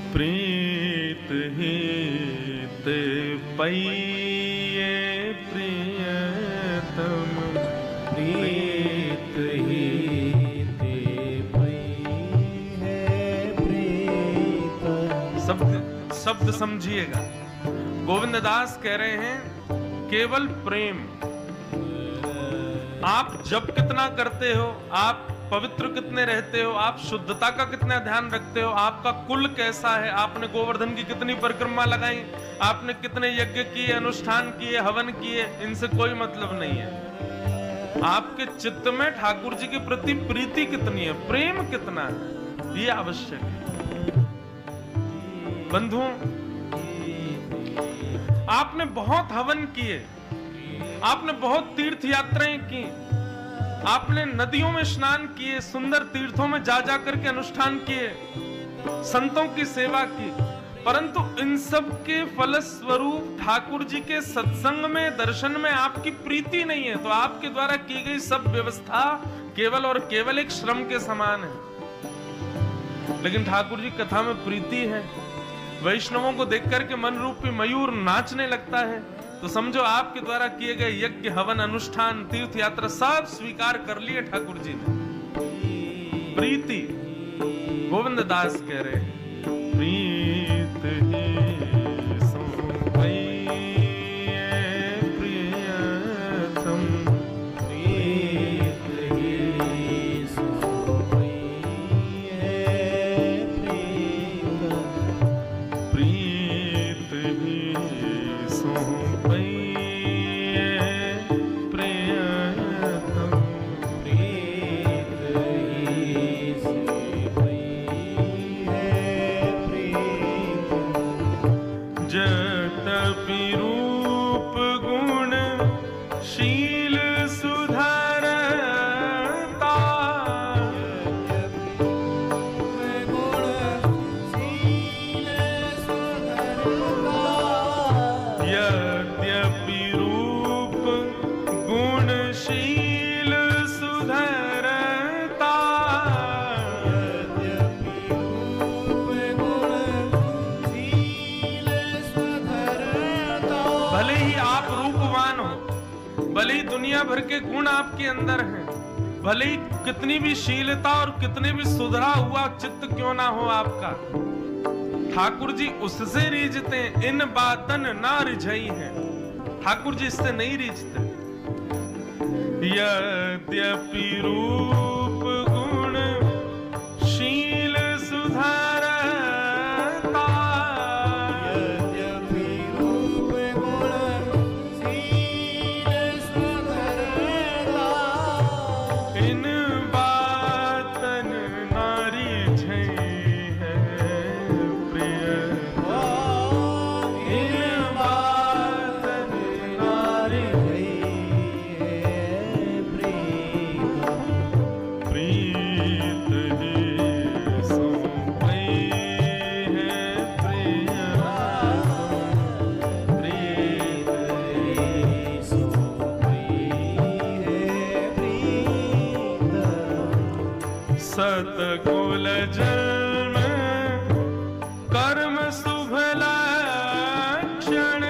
प्रीत हित पइये प्रियतम, प्रीत हित पइये प्रियतम। शब्द समझिएगा। गोविंद दास कह रहे हैं केवल प्रेम। आप जप कितना करते हो, आप पवित्र कितने रहते हो, आप शुद्धता का कितना ध्यान रखते हो, आपका कुल कैसा है, आपने गोवर्धन की कितनी परिक्रमा लगाई, आपने कितने यज्ञ किए, अनुष्ठान किए, हवन किए, इनसे कोई मतलब नहीं है। आपके चित्त में ठाकुर जी के प्रति प्रीति कितनी है, प्रेम कितना है, ये आवश्यक है। बंधुओं, आपने बहुत हवन किए, आपने बहुत तीर्थ यात्राएं की, आपने नदियों में स्नान किए, सुंदर तीर्थों में जा जा करके अनुष्ठान किए, संतों की सेवा की, परंतु इन सब के फलस्वरूप ठाकुर जी के सत्संग में, दर्शन में आपकी प्रीति नहीं है, तो आपके द्वारा की गई सब व्यवस्था केवल और केवल एक श्रम के समान है। लेकिन ठाकुर जी कथा में प्रीति है, वैष्णवों को देख करके मन रूपी मयूर नाचने लगता है, तो समझो आपके द्वारा किए गए यज्ञ, हवन, अनुष्ठान, तीर्थ यात्रा सब स्वीकार कर लिए ठाकुर जी ने। प्रीति। गोविंद दास कह रहे हैं प्रीत ही सो पइये प्रियतम, प्रीत ही सो पइये प्रियतम, प्रीत ही सो पइये प्रियतम, प्रीत ही सो पइये प्रियतम। जतपि रूप गुण शील सुधरता, यद्यपि रूप गुण शील सुधरता, भले ही आप रूपवान हो, भले ही दुनिया भर के गुण आपके अंदर हैं, भले ही कितनी भी शीलता और कितने भी सुधरा हुआ चित्त क्यों ना हो आपका, ठाकुर जी उससे रीझते हैं। इन बातन ना रिझई है, ठाकुर जी इससे नहीं रीझते। यद्यपि रूप गुण शील सुधरता, यद्यपि रूप गुण शील सुधरता, इन बातन ना रिझई है प्रिय, इन बातन नारी है प्रीतम, प्रीत ही सो पइये प्रियतम, प्रीत ही सो पइये प्रीतम। सतकुल जन्म कर्म शुभ लक्षण,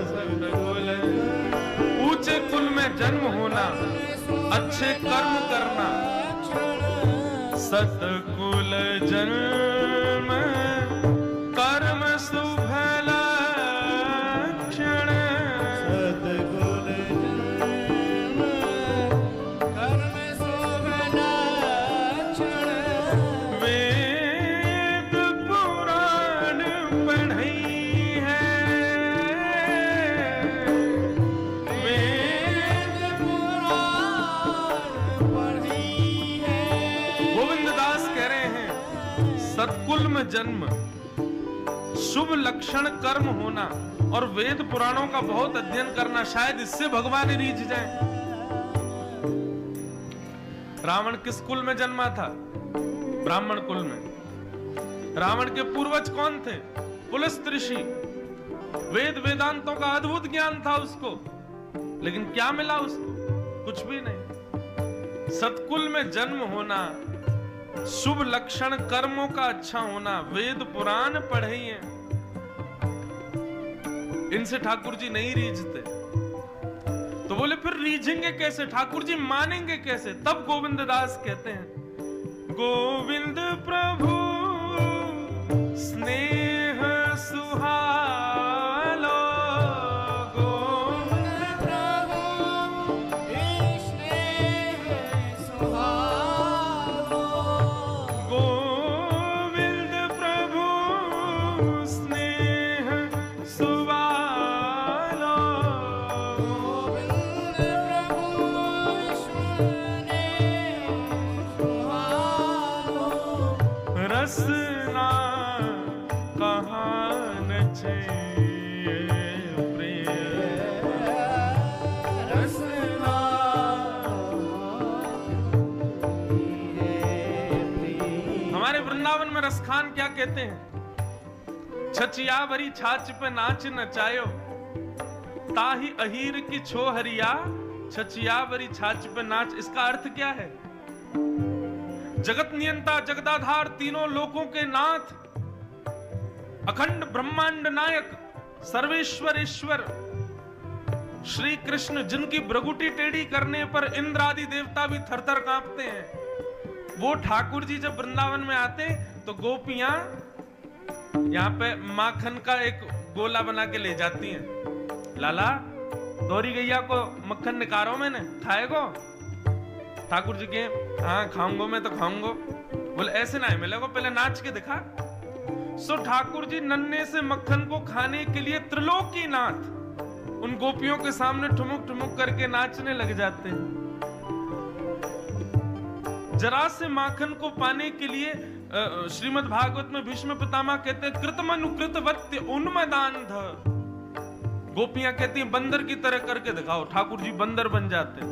सतकुल ऊंचे कुल में जन्म होना, अच्छे कर्म करना, सतकुल जन्म कर्म शुभ लक्षण, सतगुण जन्म कर्म शुभ लक्षण, वेद पुराण पढ़ई है, वेद पुराण पढ़ी है। गोविंद दास कह रहे हैं सतकुल में जन्म, शुभ लक्षण कर्म होना और वेद पुराणों का बहुत अध्ययन करना, शायद इससे भगवान रीझ जाए। रावण किस कुल में जन्मा था? ब्राह्मण कुल में। रावण के पूर्वज कौन थे? पुलस्त्य ऋषि। वेद वेदांतों का अद्भुत ज्ञान था उसको, लेकिन क्या मिला उसको? कुछ भी नहीं। सतकुल में जन्म होना, शुभ लक्षण कर्मों का अच्छा होना, वेद पुराण पढ़े हैं, इनसे ठाकुर जी नहीं रीझते। तो बोले फिर रीझेंगे कैसे ठाकुर जी, मानेंगे कैसे? तब गोविंद दास कहते हैं, गोविंद प्रभु स्नेह सुहालो, गोविंद प्रभु स्नेह सुहालो, गोविंद प्रभु स्नेह सुहालो, गोविंद प्रभु स्नेह सुहालो, रसना कहान छे प्रिय, रसना हमारे वृंदावन में रसखान क्या कहते हैं? छचिया भरी छाछ पे नाच नचायो, ताही अहीर की छो हरिया, छचिया भरी छाछ पे नाच। इसका अर्थ क्या है? जगत नियंता, जगदाधार, तीनों लोकों के नाथ, अखंड ब्रह्मांड नायक, सर्वेश्वर ईश्वर श्री कृष्ण, जिनकी भ्रगुटी टेढ़ी करने पर इंद्र आदि देवता भी थरथर कांपते हैं, वो ठाकुर जी जब वृंदावन में आते तो गोपियां यहाँ पे माखन का एक गोला बना के ले जाती हैं। लाला, गौरी गैया को मक्खन निकारो, मैंने खाएगो? ठाकुर जी के हाँ खाऊंगो, मैं तो खाऊंगो। बोले ऐसे ना मिलेगो, पहले नाच के दिखा। सो ठाकुर जी नन्हे से मक्खन को खाने के लिए त्रिलोकीनाथ उन गोपियों के सामने ठुमुक ठुमुक करके नाचने लग जाते हैं। जरा से माखन को पाने के लिए श्रीमद् भागवत में भीष्म पितामह कहते हैं, कृतमनुकृतवत्य उन्मदान्ध। गोपियां कहती हैं बंदर की तरह करके दिखाओ, ठाकुर जी बंदर बन जाते हैं।